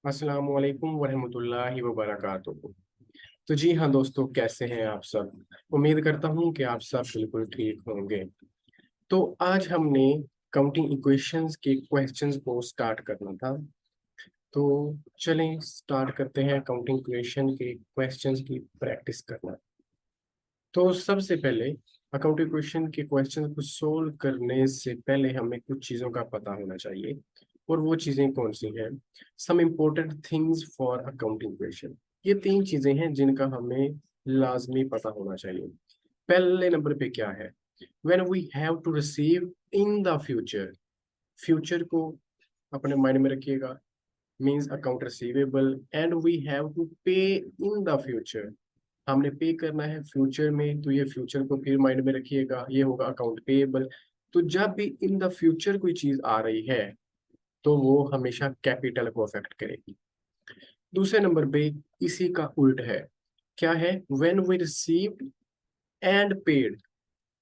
अस्सलाम वालेकुम वरहमतुल्लाहि वबरकातुहू। तो जी हाँ दोस्तों, कैसे हैं आप सब। उम्मीद करता हूँ कि आप सब बिल्कुल ठीक होंगे। तो आज हमने काउंटिंग इक्वेशंस के क्वेश्चंस को स्टार्ट करना था। तो चलें स्टार्ट करते हैं काउंटिंग इक्वेशन के क्वेश्चंस की प्रैक्टिस करना। तो सबसे पहले अकाउंटिंग इक्वेशन के क्वेश्चन को सोल्व करने से पहले हमें कुछ चीज़ों का पता होना चाहिए। और वो चीज़ें कौन सी हैं? Some important things for accounting equation. ये तीन चीज़ें हैं जिनका हमें लाजमी पता होना चाहिए। पहले नंबर पे क्या है? When we have to receive in the future. Future को अपने माइंड में रखिएगा। Means account receivable and we have to pay in the future. हमने पे करना है फ्यूचर में, तो ये फ्यूचर को फिर माइंड में रखिएगा, ये होगा अकाउंट पेएबल। तो जब भी इन द फ्यूचर कोई चीज आ रही है तो वो हमेशा कैपिटल को अफेक्ट करेगी। दूसरे नंबर पे इसी का उल्ट है। क्या है? When we received and paid.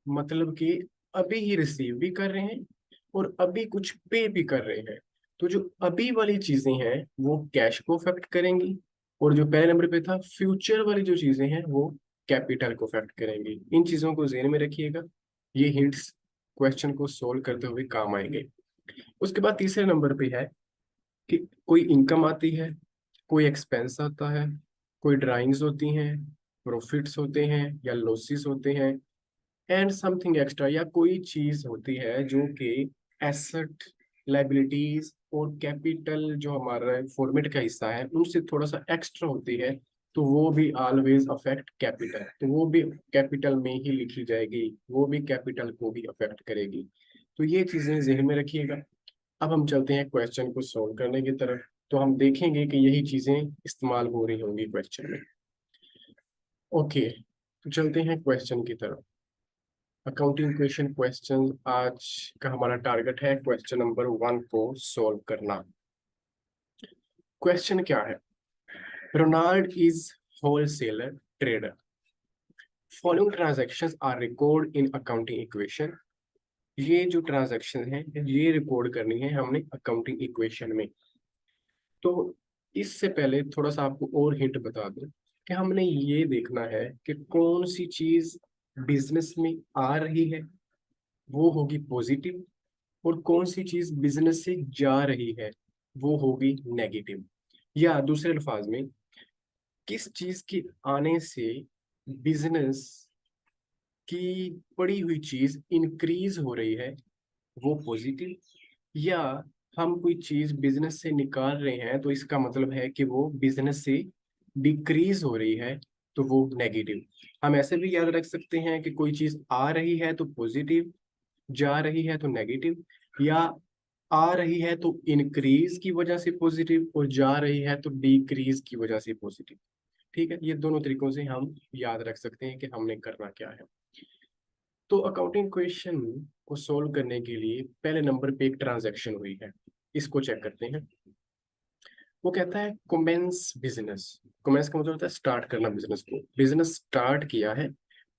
मतलब कि अभी ही रिसीव भी कर रहे हैं और अभी कुछ पे भी कर रहे हैं। तो जो अभी वाली चीजें हैं वो कैश को अफेक्ट करेंगी, और जो पहले नंबर पे था फ्यूचर वाली जो चीजें हैं वो कैपिटल को अफेक्ट करेंगी। इन चीजों को ध्यान में रखिएगा। ये हिंट्स क्वेश्चन को सोल्व करते हुए काम आएंगे। उसके बाद तीसरे नंबर पे है कि कोई इनकम आती है, कोई एक्सपेंस आता है, कोई ड्राइंग्स होती हैं, प्रॉफिट्स होते हैं या लॉसेस होते हैं, एंड समथिंग एक्स्ट्रा या कोई चीज होती है जो कि एसेट, लाइबिलिटीज और कैपिटल जो हमारा फॉर्मेट का हिस्सा है उनसे थोड़ा सा एक्स्ट्रा होती है। तो वो भी ऑलवेज अफेक्ट कैपिटल, तो वो भी कैपिटल में ही लिखी जाएगी, वो भी कैपिटल को भी अफेक्ट करेगी। तो ये चीजें जहन में रखिएगा। अब हम चलते हैं क्वेश्चन को सोल्व करने की तरफ। तो हम देखेंगे कि यही चीजें इस्तेमाल हो रही होंगी क्वेश्चन में। ओके, तो चलते हैं क्वेश्चन की तरफ। अकाउंटिंग इक्वेशन क्वेश्चन आज का हमारा टारगेट है क्वेश्चन नंबर 1 को सॉल्व करना। क्वेश्चन क्या है? Ronald is wholesaler trader. Following transactions are recorded in accounting equation. ये जो ट्रांजैक्शन है ये रिकॉर्ड करनी है हमने अकाउंटिंग इक्वेशन में। तो इससे पहले थोड़ा सा आपको और हिंट बता दूं कि हमने ये देखना है कि कौन सी चीज बिजनेस में आ रही है वो होगी पॉजिटिव, और कौन सी चीज बिजनेस से जा रही है वो होगी नेगेटिव। या दूसरे अल्फाज में, किस चीज के आने से बिजनेस की पड़ी हुई चीज इंक्रीज हो रही है वो पॉजिटिव, या हम कोई चीज बिजनेस से निकाल रहे हैं तो इसका मतलब है कि वो बिजनेस से डिक्रीज हो रही है तो वो नेगेटिव। हम ऐसे भी याद रख सकते हैं कि कोई चीज आ रही है तो पॉजिटिव, जा रही है तो नेगेटिव, या आ रही है तो इंक्रीज की वजह से पॉजिटिव और जा रही है तो डिक्रीज की वजह से पॉजिटिव। ठीक है, ये दोनों तरीकों से हम याद रख सकते हैं कि हमने करना क्या है। तो अकाउंटिंग क्वेश्चन को सोल्व करने के लिए पहले नंबर पे एक ट्रांजैक्शन हुई है, इसको चेक करते हैं। वो कहता है कमेंस बिजनेस। कमेंस का मतलब होता है स्टार्ट करना बिजनेस को। बिजनेस स्टार्ट किया है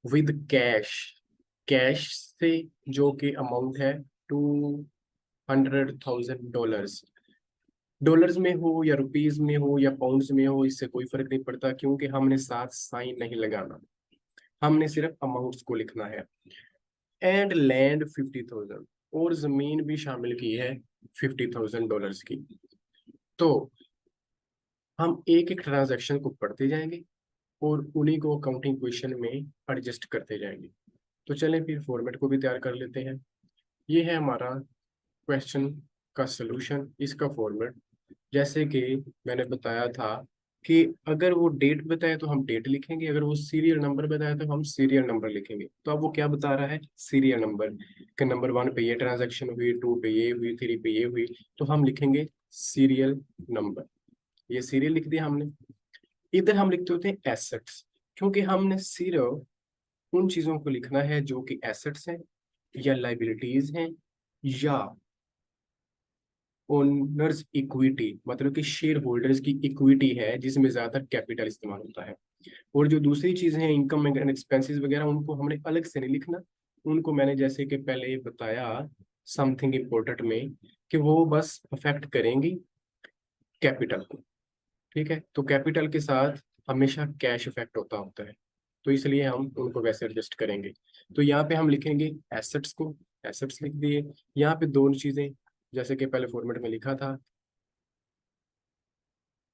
विद कैश। कैश से, जो कि अमाउंट है $200,000। डॉलर्स में हो या रुपीज में हो या पाउंड्स में हो इससे कोई फर्क नहीं पड़ता, क्योंकि हमने साथ साइन नहीं लगाना, हमने सिर्फ अमाउंट्स को लिखना है। एंड लैंड 50,000, और जमीन भी शामिल की है $50,000 की। तो हम एक एक ट्रांजैक्शन को पढ़ते जाएंगे और उन्हीं को अकाउंटिंग क्वेश्चन में एडजस्ट करते जाएंगे। तो चलें फिर फॉर्मेट को भी तैयार कर लेते हैं। ये है हमारा क्वेश्चन का सलूशन, इसका फॉर्मेट। जैसे कि मैंने बताया था कि अगर वो डेट बताए तो हम डेट लिखेंगे, अगर वो सीरियल नंबर बताए तो हम सीरियल नंबर लिखेंगे। तो अब वो क्या बता रहा है? Serial number. कि नंबर 1 पे ये ट्रांजैक्शन हुई, 2 पे ये हुई, 3 पे ये हुई, तो हम लिखेंगे सीरियल नंबर। ये सीरियल लिख दिया हमने। इधर हम लिखते होते हैं एसेट्स, क्योंकि हमने सिर्फ उन चीजों को लिखना है जो कि एसेट्स हैं या लाइबिलिटीज हैं या ओनर्स इक्विटी, मतलब कि शेयर होल्डर्स की इक्विटी है जिसमें ज्यादातर कैपिटल इस्तेमाल होता है। और जो दूसरी चीजें हैं इनकम एंड एक्सपेंसेस वगैरह, उनको हमने अलग से नहीं लिखना। उनको मैंने जैसे कि पहले बताया समथिंग इम्पोर्टेंट में, कि वो बस अफेक्ट करेंगी कैपिटल को। ठीक है, तो कैपिटल के साथ हमेशा कैश इफेक्ट होता है, तो इसलिए हम उनको वैसे एडजस्ट करेंगे। तो यहाँ पे हम लिखेंगे एसेट्स को, एसेट्स लिख दिए। यहाँ पे दोनों चीजें जैसे कि पहले फॉर्मेट में लिखा था,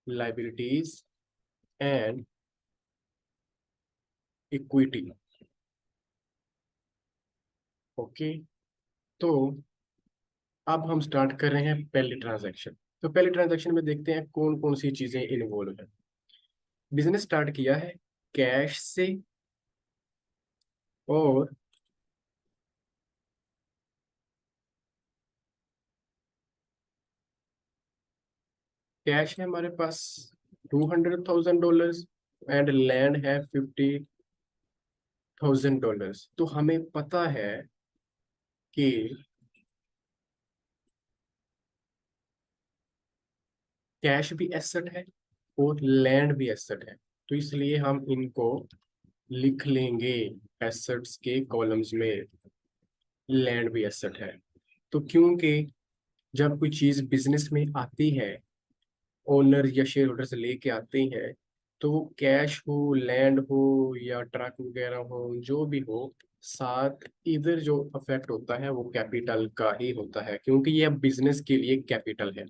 लाइबिलिटीज एंड इक्विटी। ओके, तो अब हम स्टार्ट कर रहे हैं पहले ट्रांजैक्शन। तो पहले ट्रांजैक्शन में देखते हैं कौन कौन सी चीजें इन्वॉल्व है। बिजनेस स्टार्ट किया है कैश से, और कैश है हमारे पास $200,000 एंड लैंड है $50,000। तो हमें पता है कि कैश भी एसेट है और लैंड भी एसेट है, तो इसलिए हम इनको लिख लेंगे एसेट्स के कॉलम्स में। लैंड भी एसेट है, तो क्योंकि जब कोई चीज बिजनेस में आती है, ओनर या शेयर होल्डर से लेके आते हैं, तो वो कैश हो, लैंड हो या ट्रक वगैरह हो, जो भी हो, साथ इधर जो अफेक्ट होता है वो कैपिटल का ही होता है, क्योंकि ये अब बिजनेस के लिए कैपिटल है।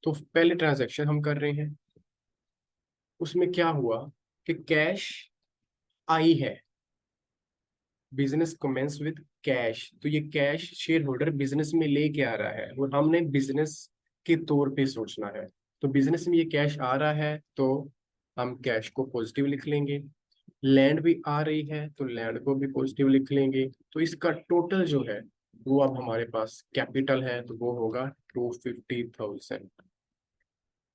तो पहले ट्रांजैक्शन हम कर रहे हैं, उसमें क्या हुआ कि कैश आई है, बिजनेस कमेंस विद कैश, तो ये कैश शेयर होल्डर बिजनेस में लेके आ रहा है और हमने बिजनेस के तौर पे सोचना है। तो बिजनेस में ये कैश आ रहा है तो हम कैश को पॉजिटिव लिख लेंगे। लैंड भी आ रही है तो लैंड को भी पॉजिटिव लिख लेंगे। तो इसका टोटल जो है वो अब हमारे पास कैपिटल है, तो वो होगा 250,000।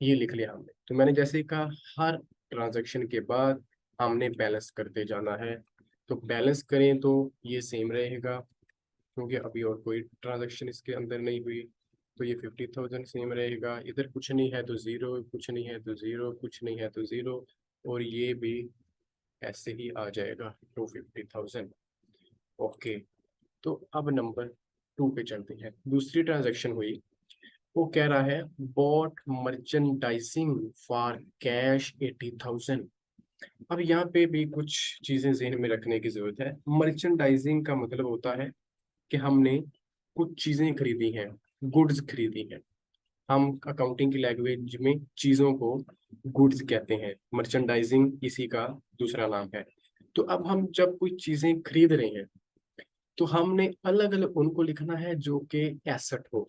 ये लिख लिया हमने। तो मैंने जैसे ही कहा, हर ट्रांजैक्शन के बाद हमने बैलेंस करते जाना है। तो बैलेंस करें तो ये सेम रहेगा, क्योंकि अभी और कोई ट्रांजैक्शन इसके अंदर नहीं हुई, तो ये 50,000 सेम रहेगा। इधर कुछ नहीं है तो जीरो, कुछ नहीं है तो जीरो, कुछ नहीं है तो जीरो, और ये भी ऐसे ही आ जाएगा 250,000। ओके, तो अब नंबर 2 पे चलते हैं। दूसरी ट्रांजैक्शन हुई, वो कह रहा है बॉट मर्चेंडाइजिंग फॉर कैश 80,000। अब यहाँ पे भी कुछ चीजें ज़हन में रखने की जरूरत है। मर्चेंडाइजिंग का मतलब होता है कि हमने कुछ चीजें खरीदी हैं, गुड्स खरीदी हैं। हम अकाउंटिंग की लैंग्वेज में चीजों को गुड्स कहते हैं, मर्चेंडाइजिंग इसी का दूसरा नाम है। तो अब हम जब कोई चीजें खरीद रहे हैं, तो हमने अलग अलग उनको लिखना है जो कि एसेट हो।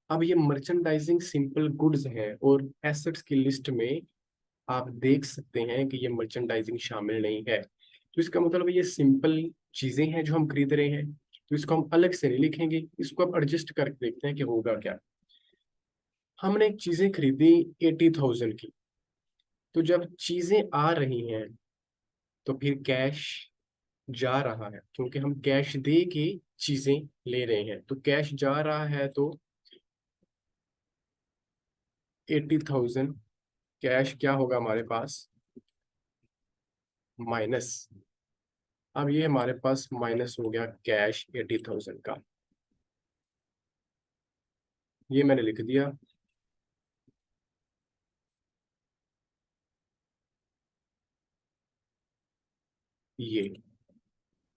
अब ये मर्चेंडाइजिंग सिंपल गुड्स है, और एसेट्स की लिस्ट में आप देख सकते हैं कि ये मर्चेंडाइजिंग शामिल नहीं है। तो इसका मतलब ये सिंपल चीजें हैं जो हम खरीद रहे हैं, तो इसको हम अलग से नहीं लिखेंगे। इसको अब एडजस्ट करके देखते हैं कि होगा क्या। हमने चीजें खरीदी 80,000 की, तो जब चीजें आ रही हैं तो फिर कैश जा रहा है, क्योंकि हम कैश दे के चीजें ले रहे हैं। तो कैश जा रहा है तो 80,000 कैश क्या होगा हमारे पास, माइनस। अब ये हमारे पास माइनस हो गया कैश 80,000 का, ये मैंने लिख दिया। ये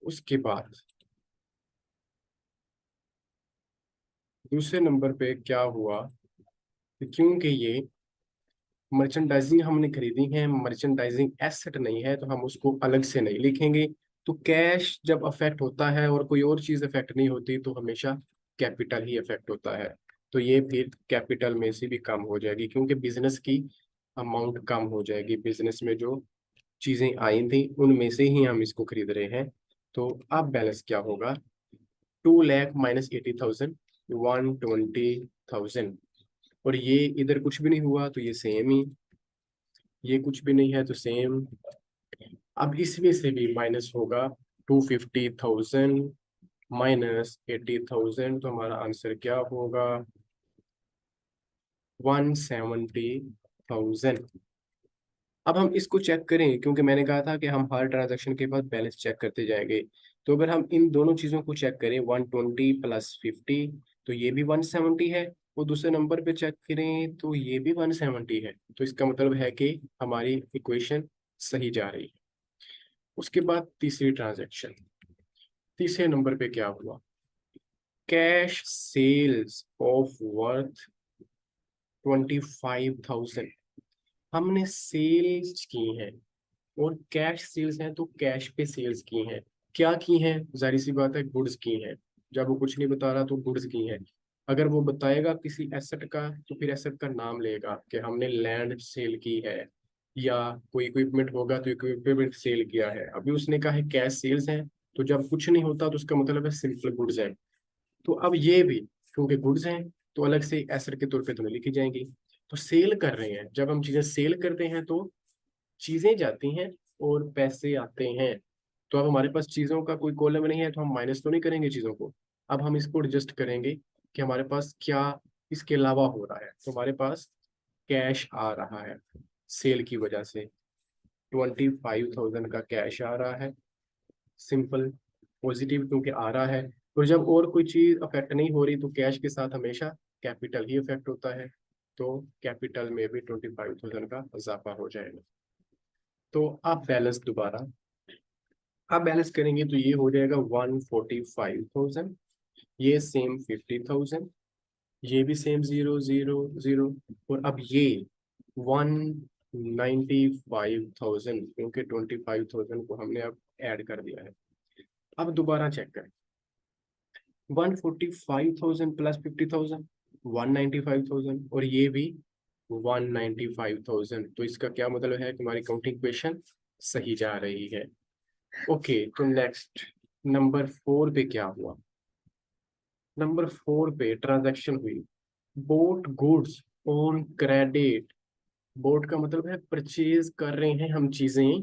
उसके बाद दूसरे नंबर पे क्या हुआ कि क्योंकि ये मर्चेंडाइजिंग हमने खरीदी है, मर्चेंडाइजिंग एसेट नहीं है, तो हम उसको अलग से नहीं लिखेंगे। तो कैश जब अफेक्ट होता है और कोई और चीज अफेक्ट नहीं होती, तो हमेशा कैपिटल ही अफेक्ट होता है। तो ये फिर कैपिटल में से भी कम हो जाएगी, क्योंकि बिजनेस की अमाउंट कम हो जाएगी। बिजनेस में जो चीजें आई थी उनमें से ही हम इसको खरीद रहे हैं। तो अब बैलेंस क्या होगा, 2 लाख माइनस 80,000, 120,000। और ये इधर कुछ भी नहीं हुआ तो ये सेम ही, ये कुछ भी नहीं है तो सेम। अब इसमें से भी माइनस होगा 250,000 माइनस 80,000, तो हमारा आंसर क्या होगा, 170,000। अब हम इसको चेक करें, क्योंकि मैंने कहा था कि हम हर ट्रांजैक्शन के बाद बैलेंस चेक करते जाएंगे। तो अगर हम इन दोनों चीज़ों को चेक करें, 120 प्लस 50, तो ये भी 170 है। वो दूसरे नंबर पे चेक करें तो ये भी 170 है, तो इसका मतलब है कि हमारी इक्वेशन सही जा रही है। उसके बाद तीसरी ट्रांजैक्शन, तीसरे नंबर पे क्या हुआ, कैश सेल्स ऑफ वर्थ 25,000 हमने सेल्स की हैं, और कैश सेल्स हैं तो कैश पे सेल्स की हैं। क्या की हैं, जाहिर सी बात है गुड्स की हैं। जब वो कुछ नहीं बता रहा तो गुड्स की हैं। अगर वो बताएगा किसी एसेट का तो फिर एसेट का नाम लेगा कि हमने लैंड सेल की है, या कोई इक्विपमेंट होगा तो इक्विपमेंट सेल किया है। अभी उसने कहा है कैश सेल्स हैं, तो जब कुछ नहीं होता तो उसका मतलब है सिंपल गुड्स है। तो अब ये भी क्योंकि गुड्स हैं तो अलग से एसेट के तौर पे तो नहीं लिखी जाएंगी। तो सेल कर रहे हैं, जब हम चीजें सेल करते हैं तो चीजें जाती हैं और पैसे आते हैं। तो अब हमारे पास चीजों का कोई कॉलम नहीं है तो हम माइनस तो नहीं करेंगे चीजों को। अब हम इसको एडजस्ट करेंगे कि हमारे पास क्या इसके अलावा हो रहा है। तो हमारे पास कैश आ रहा है सेल की वजह से, 25,000 का कैश आ रहा है। सिंपल, पॉजिटिव क्योंकि आ रहा है। और जब और कोई चीज अफेक्ट नहीं हो रही तो कैश के साथ हमेशा कैपिटल ही अफेक्ट होता है, तो कैपिटल में भी 25,000 का इजाफा हो जाएगा। तो आप बैलेंस दोबारा आप बैलेंस करेंगे तो ये हो जाएगा 145,000, ये सेम 50,000, ये भी सेम 0 0 0, और अब ये 195,000 क्योंकि 25,000 को हमने अब ऐड कर दिया है। अब दोबारा चेक करें, 145,000 प्लस 50,000 195,000, और ये भी 195,000। तो इसका क्या मतलब है कि हमारी काउंटिंग इक्वेशन सही जा रही है। ओके, तो नेक्स्ट नंबर 4 पे क्या हुआ, नंबर 4 पे ट्रांजैक्शन हुई, boat goods on credit. Boat का मतलब है परचेज कर रहे हैं हम चीजें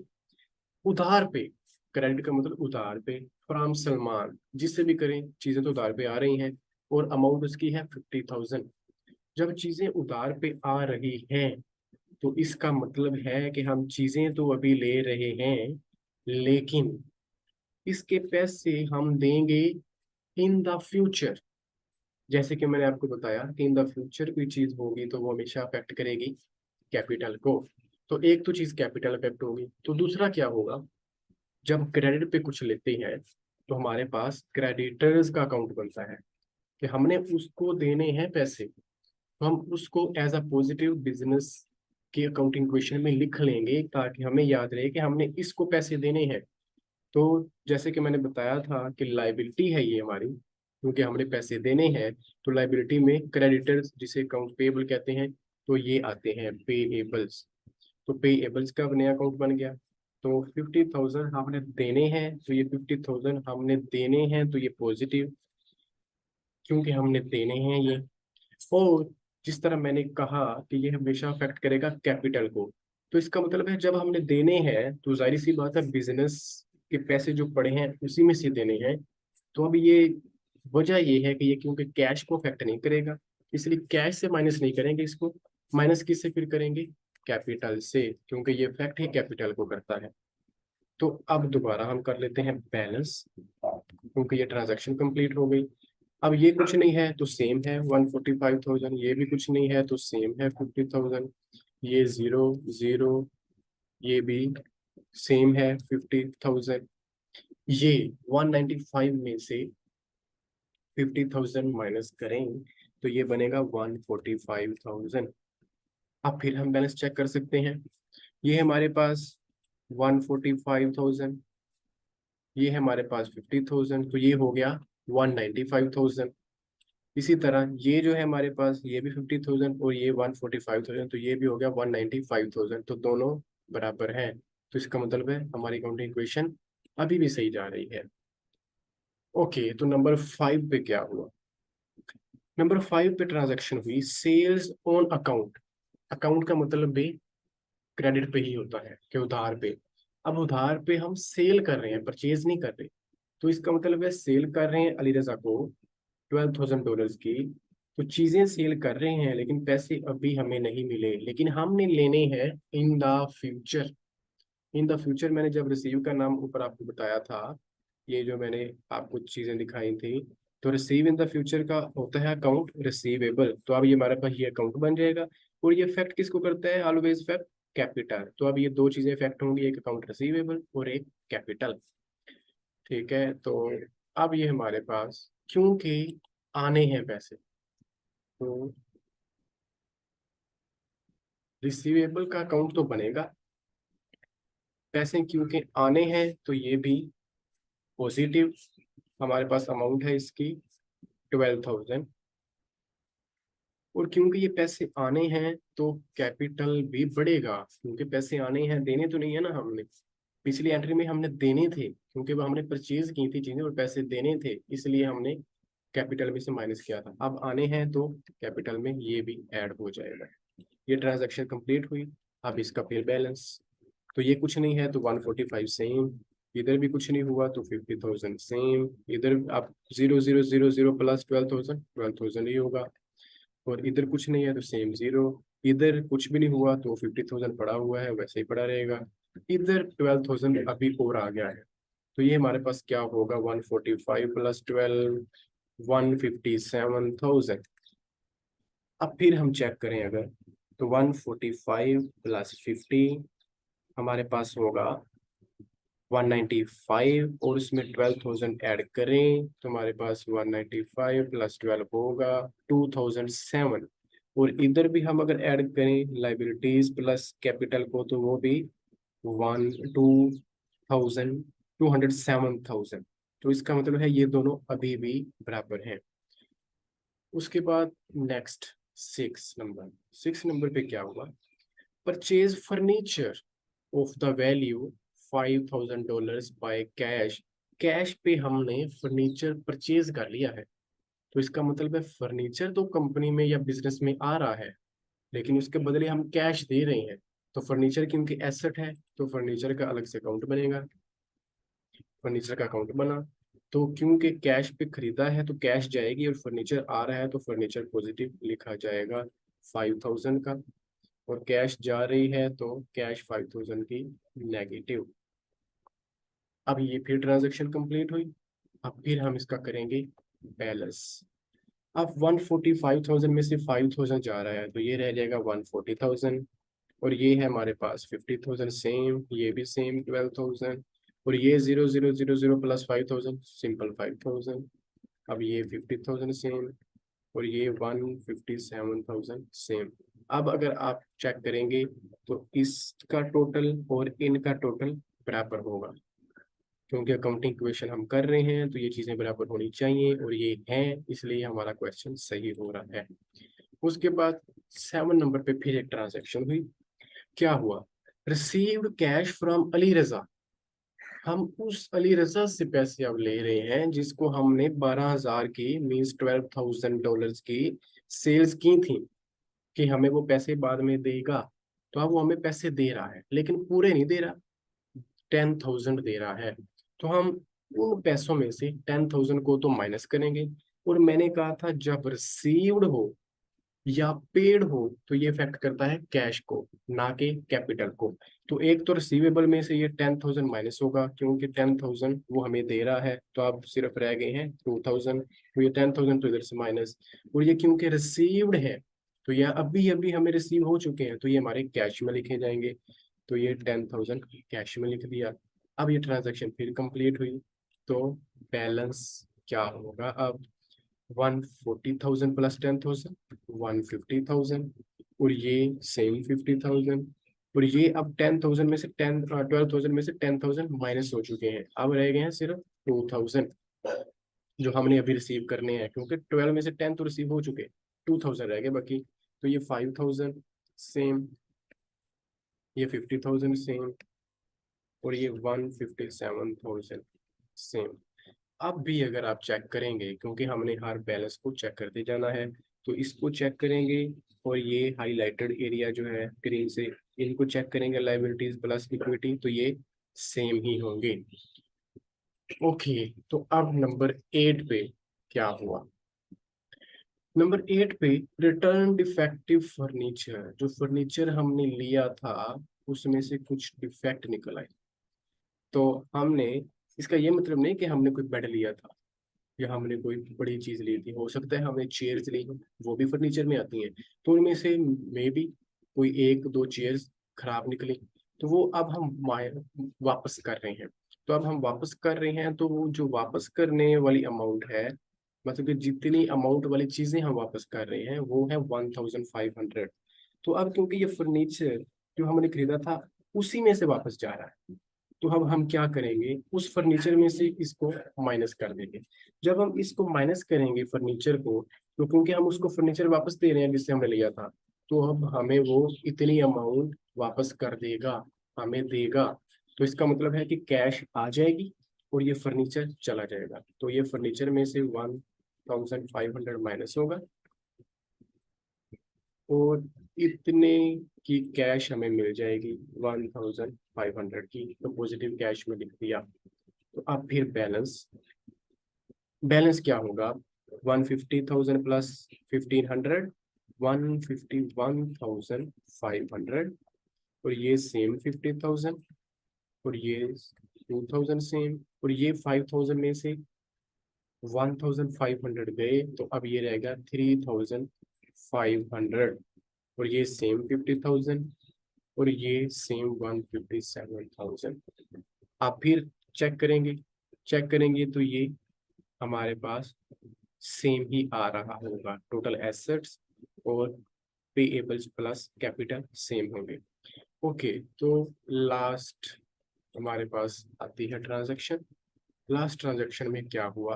उधार पे, क्रेडिट का मतलब उधार पे, फ्रॉम सलमान, जिससे भी करें चीजें तो उधार पे आ रही हैं, और अमाउंट उसकी है 50,000। जब चीजें उधार पे आ रही हैं तो इसका मतलब है कि हम चीजें तो अभी ले रहे हैं, लेकिन इसके पैसे हम देंगे इन द फ्यूचर। जैसे कि मैंने आपको बताया कि इन द फ्यूचर कोई चीज होगी तो वो हमेशा अफेक्ट करेगी कैपिटल को। तो एक तो चीज कैपिटल अफेक्ट होगी, तो दूसरा क्या होगा, जब क्रेडिट पे कुछ लेते हैं तो हमारे पास क्रेडिटर्स का अकाउंट बनता है कि हमने उसको देने हैं पैसे, तो हम उसको एज अ पॉजिटिव बिजनेस की अकाउंटिंग इक्वेशन में लिख लेंगे ताकि हमें याद रहे कि हमने इसको पैसे देने हैं। तो जैसे कि मैंने बताया था कि लाइबिलिटी है ये हमारी, क्योंकि हमने पैसे देने हैं, तो लाइबिलिटी में क्रेडिटर्स जिसे अकाउंट पेएबल कहते हैं तो ये आते हैं पेएबल्स। तो पेएबल्स का नया अकाउंट बन गया। तो 50,000 हमने देने हैं तो ये 50,000 हमने देने हैं तो ये पॉजिटिव, क्योंकि हमने देने हैं ये। और जिस तरह मैंने कहा कि ये हमेशा अफेक्ट करेगा कैपिटल को, तो इसका मतलब है जब हमने देने हैं तो जाहिर सी बात है बिजनेस के पैसे जो पड़े हैं उसी में से देने हैं। तो अब ये वजह ये है कि ये क्योंकि कैश को अफेक्ट नहीं करेगा, इसलिए कैश से माइनस नहीं करेंगे इसको। माइनस किससे फिर करेंगे, कैपिटल से, क्योंकि ये इफेक्ट ही कैपिटल को करता है। तो अब दोबारा हम कर लेते हैं बैलेंस, क्योंकि ये ट्रांजैक्शन कंप्लीट हो गई। अब ये कुछ नहीं है तो सेम है 145,000, ये भी कुछ नहीं है तो सेम है 50,000, ये 0 0, ये भी सेम है 50,000। ये 195 में से 50,000 माइनस करें तो ये बनेगा 145,000। अब फिर हम बैलेंस चेक कर सकते हैं, ये है हमारे पास 145,000, ये है हमारे पास 50,000, तो ये हो गया 195,000। इसी तरह ये जो है हमारे पास ये भी 50,000 और ये 145,000, तो ये भी हो गया 195,000, तो दोनों बराबर हैं। तो इसका मतलब है हमारी काउंटिंग इक्वेशन अभी भी सही जा रही है। ओके, तो नंबर 5 पे क्या हुआ, नंबर 5 पे ट्रांजैक्शन हुई सेल्स ऑन अकाउंट। अकाउंट का मतलब भी क्रेडिट पे ही होता है कि उधार पे। अब उधार पे हम सेल कर रहे हैं, परचेज नहीं कर रहे, तो इसका मतलब है सेल कर रहे हैं अली रजा को $12,000 की। तो चीजें सेल कर रहे हैं लेकिन पैसे अभी हमें नहीं मिले, लेकिन हमने लेने हैं इन the future. In the future मैंने जब रिसीव का नाम ऊपर आपको बताया था, ये जो मैंने आपको चीजें दिखाई थी, तो रिसीव इन द फ्यूचर का होता है अकाउंट रिसीवेबल, तो अब ये हमारे पास ये अकाउंट बन जाएगा। और ये इफेक्ट किसको करता है, ऑलवेज इफेक्ट कैपिटल। तो अब ये दो चीजें इफेक्ट होंगी, एक अकाउंट रिसीवेबल और एक कैपिटल। ठीक है, तो अब ये हमारे पास क्योंकि आने हैं पैसे, तो रिसीवेबल का अकाउंट तो बनेगा, पैसे क्योंकि आने हैं तो ये भी पॉजिटिव। हमारे पास अमाउंट है इसकी 12,000, और क्योंकि ये पैसे आने हैं तो कैपिटल भी बढ़ेगा, क्योंकि पैसे आने हैं, देने तो नहीं है ना हमने। पिछली एंट्री में हमने देने थे, क्योंकि वो हमने परचेज की थी चीजें और पैसे देने थे, इसलिए हमने कैपिटल में से माइनस किया था। अब आने हैं तो कैपिटल में ये भी ऐड हो जाएगा। ये ट्रांजैक्शन कंप्लीट हुई। अब इसका फिर बैलेंस, तो ये कुछ नहीं है तो 145 सेम, इधर भी कुछ नहीं हुआ तो 50,000 सेम, इधर आप 0,000 प्लस 12,000, 12,000 ही होगा, और इधर कुछ नहीं है तो सेम 0, इधर कुछ भी नहीं हुआ तो 50,000 पड़ा हुआ है वैसे ही पड़ा रहेगा, इधर 12,000 अभी और आ गया है। तो ये हमारे पास क्या होगा, 145 प्लस 12, 157,000। अब फिर हम चेक करें अगर, तो 145 प्लस 50 हमारे पास होगा 195, और उसमें 12,000 ऐड करें तो हमारे पास 195 प्लस 12 होगा 2,007। और इधर भी हम अगर ऐड करें लाइबिलिटीज प्लस कैपिटल को तो वो भी 1,2,000, 207,000। तो इसका मतलब है ये दोनों अभी भी बराबर हैं। उसके बाद नेक्स्ट 6 नंबर पे क्या हुआ, purchase furniture of the value $5,000 by cash. Cash पे हमने फर्नीचर परचेज कर लिया है, तो इसका मतलब है फर्नीचर तो कंपनी में या बिजनेस में आ रहा है, लेकिन उसके बदले हम कैश दे रहे हैं। तो फर्नीचर क्योंकि एसेट है तो फर्नीचर का अलग से अकाउंट बनेगा, फर्नीचर का अकाउंट बना। तो क्योंकि कैश पे खरीदा है तो कैश जाएगी, और फर्नीचर आ रहा है तो फर्नीचर पॉजिटिव लिखा जाएगा 5,000 का, और कैश जा रही है तो कैश 5,000 की नेगेटिव। अब ये फिर ट्रांजैक्शन कंप्लीट हुई। अब फिर हम इसका करेंगे बैलेंस। अब 145,000 में से 5,000 जा रहा है तो ये रह जाएगा 140,000, और ये है हमारे पास 50,000 सेम, ये भी सेम 12,000, और ये 0,000 प्लस 5,000 सिंपल 5,000। अब ये 50,000 सेम, और ये 157,000 सेम। अब अगर आप चेक करेंगे तो इसका टोटल और इनका टोटल बराबर होगा, क्योंकि अकाउंटिंग क्वेश्चन हम कर रहे हैं तो ये चीज़ें बराबर होनी चाहिए, और ये हैं, इसलिए हमारा क्वेश्चन सही हो रहा है। उसके बाद 7 नंबर पे फिर एक ट्रांजैक्शन हुई। क्या हुआ, रिसीव्ड कैश फ्रॉम अली रजा। हम उस अली रजा से पैसे अब ले रहे हैं जिसको हमने 12,000 की मीन्स $12,000 की सेल्स की थी, कि हमें वो पैसे बाद में देगा। तो अब वो हमें पैसे दे रहा है लेकिन पूरे नहीं दे रहा, 10,000 दे रहा है। तो हम उन पैसों में से 10,000 को तो माइनस करेंगे, और मैंने कहा था जब रिसीव्ड हो या पेड हो तो ये इफेक्ट करता है कैश को, ना कि कैपिटल को। तो एक तो रिसीवेबल में से ये 10,000 माइनस होगा, क्योंकि 10,000 वो हमें दे रहा है, तो अब सिर्फ रह गए हैं 2,000, तो ये 10,000 तो इधर से माइनस। और ये क्योंकि रिसीव्ड है तो ये अभी अभी हमें रिसीव हो चुके हैं तो ये हमारे कैश में लिखे जाएंगे, तो ये 10,000 कैश में लिख दिया। अब ये ट्रांजेक्शन फिर कंप्लीट हुई, तो बैलेंस क्या होगा अब, 140,000 प्लस 10,000, 150,000, और ये सेम 50,000, और ये अब 10,000 में से 12,000 में से 10,000 माइनस हो चुके हैं, अब रह गए हैं सिर्फ 2,000 जो हमने अभी रिसीव करने हैं, क्योंकि 12 में से 10 तो रिसीव हो चुके, 2,000 रह गए बाकी। तो ये 5,000 सेम, ये 50,000 सेम, और ये 157,000 सेम। अब भी अगर आप चेक करेंगे, क्योंकि हमने हर बैलेंस को चेक करते जाना है, तो इसको चेक करेंगे, और ये हाईलाइटेड एरिया जो है ग्रीन से, इनको चेक करेंगे लाइबिलिटीज प्लस इक्विटी, तो ये सेम ही होंगे। ओके, तो अब नंबर 8 पे क्या हुआ, नंबर 8 पे रिटर्न डिफेक्टिव फर्नीचर। जो फर्नीचर हमने लिया था उसमें से कुछ डिफेक्ट निकल आए, तो हमने, इसका ये मतलब नहीं कि हमने कोई बेड लिया था, या हमने कोई बड़ी चीज ली थी, हो सकता है हमने चेयर्स ली हो, वो भी फर्नीचर में आती हैं। तो उनमें से मे बी कोई एक दो चेयर्स खराब निकली, तो वो अब हम वापस कर रहे हैं। तो अब हम वापस कर रहे हैं, तो वो जो वापस करने वाली अमाउंट है, मतलब कि जितनी अमाउंट वाली चीजें हम वापस कर रहे हैं वो है 1500। तो अब क्योंकि ये फर्नीचर जो हमने खरीदा था उसी में से वापस जा रहा है, तो अब हम क्या करेंगे, उस फर्नीचर में से इसको माइनस कर देंगे। जब हम इसको माइनस करेंगे फर्नीचर को, तो क्योंकि हम उसको फर्नीचर वापस दे रहे हैं जिससे हमने लिया था, तो अब हमें वो इतनी अमाउंट वापस कर देगा, हमें देगा। तो इसका मतलब है कि कैश आ जाएगी और ये फर्नीचर चला जाएगा। तो ये फर्नीचर में से 1500 माइनस होगा, और इतने की कैश हमें मिल जाएगी 1500 की, तो पॉजिटिव कैश में लिख दिया। तो अब फिर बैलेंस, बैलेंस क्या होगा, 150,000 प्लस 1500, 151,500, और ये सेम 50,000, और ये 2,000 सेम, और ये 5,000 में से 1,500 गए, तो अब ये रहेगा 3,500, और ये सेम 50,000, और ये सेम 157,000। आप फिर चेक करेंगे, चेक करेंगे तो ये हमारे पास सेम ही आ रहा होगा, टोटल एसेट्स और पेएबल्स प्लस कैपिटल सेम होंगे। ओके, तो लास्ट हमारे पास आती है ट्रांजैक्शन। लास्ट ट्रांजैक्शन में क्या हुआ,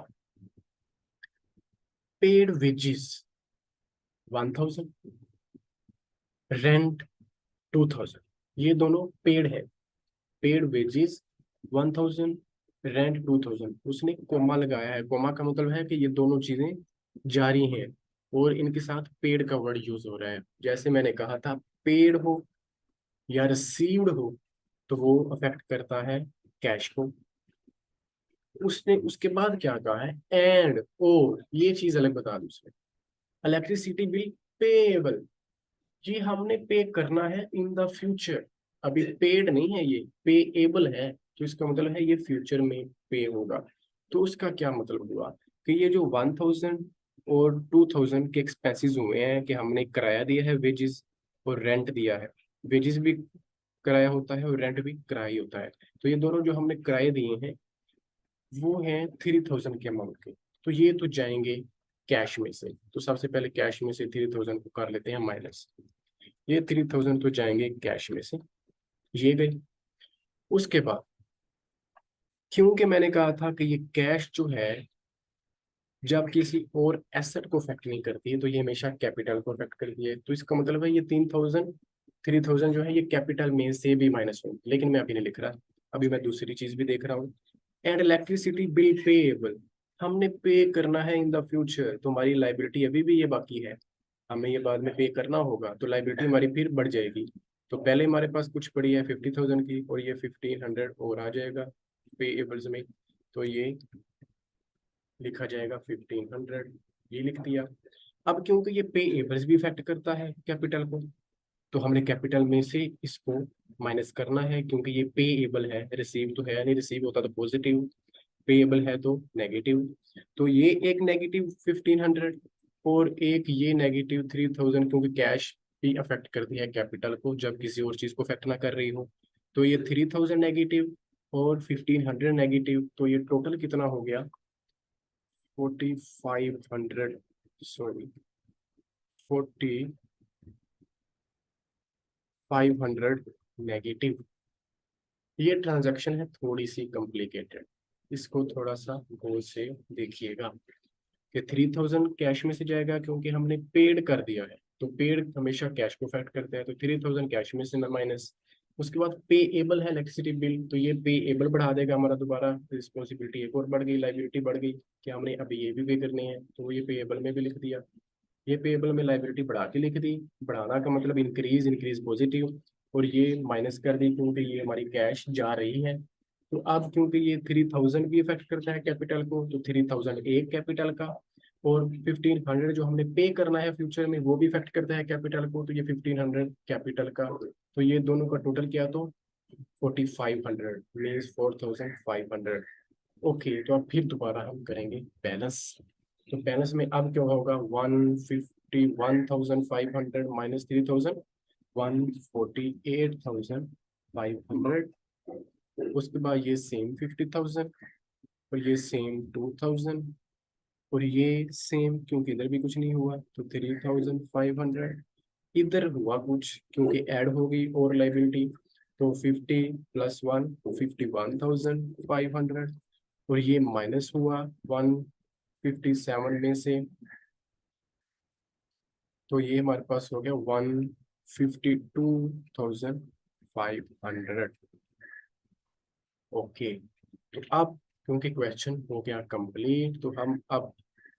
पेड वेजेस 1000, रेंट 2000, ये दोनों पेड है। पेड वेजेस 1000, रेंट 2000, उसने कोमा लगाया है। कोमा का मतलब है कि ये दोनों चीजें जारी हैं, और इनके साथ पेड का वर्ड यूज हो रहा है। जैसे मैंने कहा था, पेड हो या रिसीव्ड हो तो वो अफेक्ट करता है कैश को। उसने उसके बाद क्या कहा है, एंड और ये चीज अलग बता दूं उसमें, इलेक्ट्रिसिटी बिल पेएबल, ये हमने पे करना है इन द फ्यूचर। अभी पेड नहीं है, ये पेएबल है, तो इसका मतलब है ये फ्यूचर में पे होगा। तो उसका क्या मतलब हुआ कि ये जो 1000 और 2000 के एक्सपेंसेस हुए हैं, कि हमने किराया दिया है वेजेस और रेंट दिया है। वेजेस भी किराया होता है और रेंट भी किराया ही होता है। तो ये दोनों जो हमने किराए दिए हैं वो हैं 3000 के अमाउंट के। तो ये तो जाएंगे कैश में से, तो सबसे पहले कैश में से 3000 को कर लेते हैं माइनस। ये 3000 तो जाएंगे कैश में से, ये गई। उसके बाद क्योंकि मैंने कहा था कि ये कैश जो है जब किसी और एसेट को अफेक्ट नहीं करती है, तो ये हमेशा कैपिटल को अफेक्ट करती है। तो इसका मतलब है ये 3000 जो है ये कैपिटल में से भी माइनस होगी, लेकिन मैं अभी नहीं लिख रहा, अभी मैं दूसरी चीज भी देख रहा हूँ। एंड इलेक्ट्रिसिटी बिल पेएबल, हमने पे करना है इन द फ्यूचर, तो हमारी लाइबिलिटी अभी भी ये बाकी है, हमें ये बाद में पे करना होगा, तो लाइबिलिटी हमारी फिर बढ़ जाएगी। तो पहले हमारे पास कुछ पड़ी है 50,000 की, और ये 1500 और आ जाएगा पेएबल्स में, तो ये लिखा जाएगा 1500, ये लिख दिया। अब क्योंकि ये पेएबल्स भी इफेक्ट करता है कैपिटल को, तो हमने कैपिटल में से इसको माइनस करना है, क्योंकि ये पेएबल है, रिसीव तो है नहीं, रिसीव होता तो पॉजिटिव, पेएबल है तो नेगेटिव। तो ये एक नेगेटिव 1500 और एक ये नेगेटिव 3000, क्योंकि कैश भी अफेक्ट करती है कैपिटल को जब किसी और चीज को अफेक्ट ना कर रही हो। तो ये 3000 नेगेटिव और 1500 नेगेटिव, तो ये टोटल कितना हो गया, 4500, सॉरी 4500 नेगेटिव। ये ट्रांजैक्शन है थोड़ी सी कॉम्प्लिकेटेड, इसको थोड़ा सा गौर से देखिएगा। कि 3000 कैश में से जाएगा क्योंकि हमने पेड कर दिया है, तो पेड हमेशा कैश को अफेक्ट करता है, तो 3000 कैश में से माइनस। उसके बाद पे एबल है इलेक्ट्रिसिटी बिल, तो ये पे एबल बढ़ा देगा हमारा, दोबारा रिस्पॉन्सिबिलिटी एक और बढ़ गई, लाइबिलिटी बढ़ गई कि हमने अभी ये भी पे करनी है, तो ये पे एबल में भी लिख दिया। ये पेएबल में लाइबिलिटी बढ़ा के लिख दी, बढ़ाना का मतलब इंक्रीज, इंक्रीज पॉजिटिव, और ये माइनस कर दी क्योंकि ये हमारी कैश जा रही है। तो अब क्योंकि ये 3000 भी इफेक्ट करता है कैपिटल को, तो 3000 एक कैपिटल का, और 1500 जो हमने पे करना है फ्यूचर में वो भी इफेक्ट करता है कैपिटल को, तो ये 1500 कैपिटल का। तो ये दोनों का टोटल किया तो 4500 मीन्स 4500। ओके, तो अब फिर दोबारा हम करेंगे बैलेंस। तो बैलेंस में अब क्या होगा, 151,500 माइनस 3,000, 148,500। उसके बाद ये सेम 50,000, और ये सेम 2,000, और ये सेम, क्योंकि इधर भी कुछ नहीं हुआ तो 3,500। इधर हुआ कुछ क्योंकि ऐड हो गई और लाइबिलिटी, तो 50 प्लस 1, 51,500। और ये माइनस हुआ 157 में से, तो ये हमारे पास हो गया 152,500। ओके, तो अब क्योंकि क्वेश्चन हो गया कंप्लीट, तो हम अब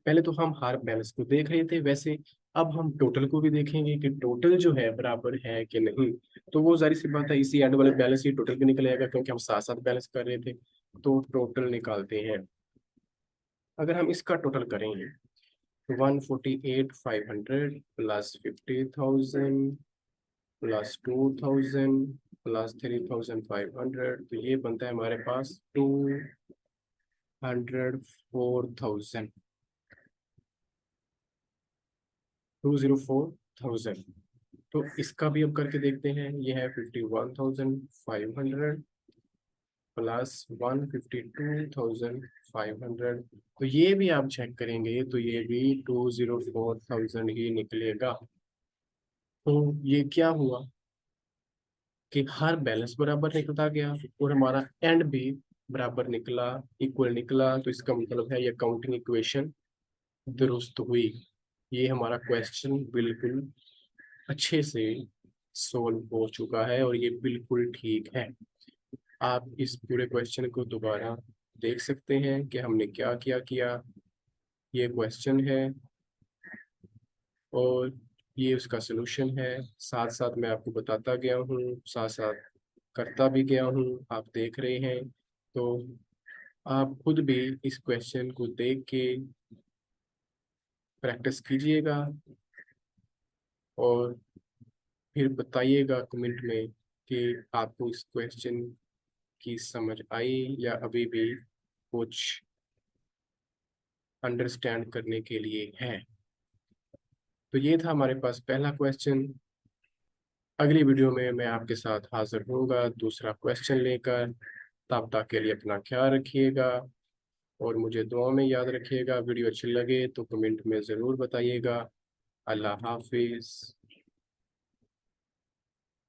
पहले तो हम हर बैलेंस को देख रहे थे, वैसे अब हम टोटल को भी देखेंगे कि टोटल जो है बराबर है कि नहीं। तो वो जारी सी बात है, इसी एंड वाले बैलेंस ही टोटल भी निकल आएगा, क्योंकि हम साथ साथ बैलेंस कर रहे थे। तो टोटल निकालते हैं। अगर हम इसका टोटल करेंगे, 148,500 प्लस 50,000 प्लस 2,000 प्लस 3,500, तो ये बनता है हमारे पास 204,000, 204,000। तो इसका भी अब करके देखते हैं। ये है 51,500 प्लस 152,500, तो ये भी आप चेक करेंगे तो ये भी 204,000 ही निकलेगा। तो ये क्या हुआ कि हर बैलेंस बराबर निकलता गया, और हमारा एंड भी बराबर निकला, इक्वल निकला। तो इसका मतलब है ये काउंटिंग इक्वेशन दुरुस्त हुई। ये हमारा क्वेश्चन बिल्कुल अच्छे से सोल्व हो चुका है, और ये बिल्कुल ठीक है। आप इस पूरे क्वेश्चन को दोबारा देख सकते हैं कि हमने क्या क्या किया। ये क्वेश्चन है और ये उसका सलूशन है। साथ साथ मैं आपको बताता गया हूँ, साथ साथ करता भी गया हूँ, आप देख रहे हैं। तो आप खुद भी इस क्वेश्चन को देख के प्रैक्टिस कीजिएगा, और फिर बताइएगा कमेंट में कि आपको इस क्वेश्चन की समझ आई या अभी भी कुछ अंडरस्टैंड करने के लिए है। तो ये था हमारे पास पहला क्वेश्चन। अगली वीडियो में मैं आपके साथ हाजिर होऊंगा दूसरा क्वेश्चन लेकर। तब तक के लिए अपना ख्याल रखिएगा, और मुझे दुआ में याद रखिएगा। वीडियो अच्छी लगे तो कमेंट में ज़रूर बताइएगा। अल्लाह हाफिज़।